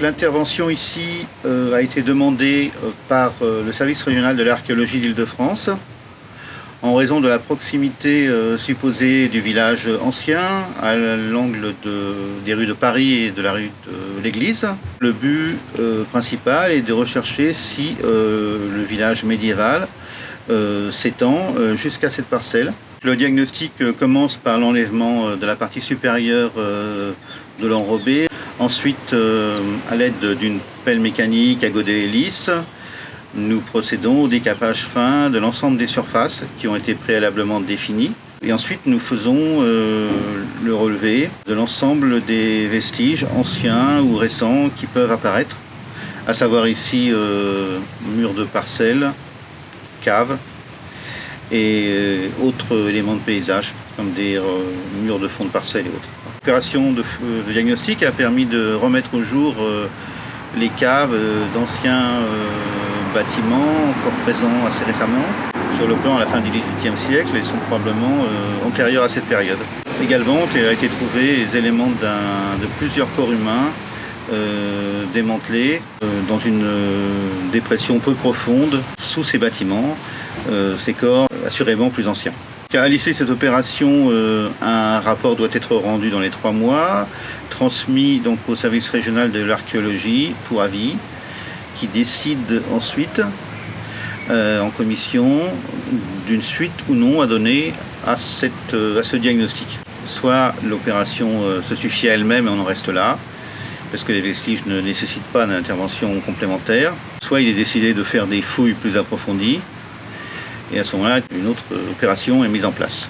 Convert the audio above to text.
L'intervention ici a été demandée par le service régional de l'archéologie d'Île-de-France en raison de la proximité supposée du village ancien à l'angle des rues de Paris et de la rue de l'Église. Le but principal est de rechercher si le village médiéval s'étend jusqu'à cette parcelle. Le diagnostic commence par l'enlèvement de la partie supérieure de l'enrobé. Ensuite, à l'aide d'une pelle mécanique à godet lisse, nous procédons au décapage fin de l'ensemble des surfaces qui ont été préalablement définies. Et ensuite, nous faisons le relevé de l'ensemble des vestiges anciens ou récents qui peuvent apparaître, à savoir ici murs de parcelles, caves et autres éléments de paysage, comme des murs de fond de parcelles et autres. L'opération de diagnostic a permis de remettre au jour les caves d'anciens bâtiments encore présents assez récemment sur le plan à la fin du XVIIIe siècle et sont probablement antérieurs à cette période. Également ont été trouvés les éléments de plusieurs corps humains démantelés dans une dépression peu profonde sous ces bâtiments, ces corps assurément plus anciens. À l'issue de cette opération, un rapport doit être rendu dans les 3 mois, transmis donc au service régional de l'archéologie pour avis, qui décide ensuite en commission d'une suite ou non à donner à ce diagnostic. Soit l'opération se suffit à elle-même et on en reste là, parce que les vestiges ne nécessitent pas d'intervention complémentaire, soit il est décidé de faire des fouilles plus approfondies, et à ce moment-là, une autre opération est mise en place.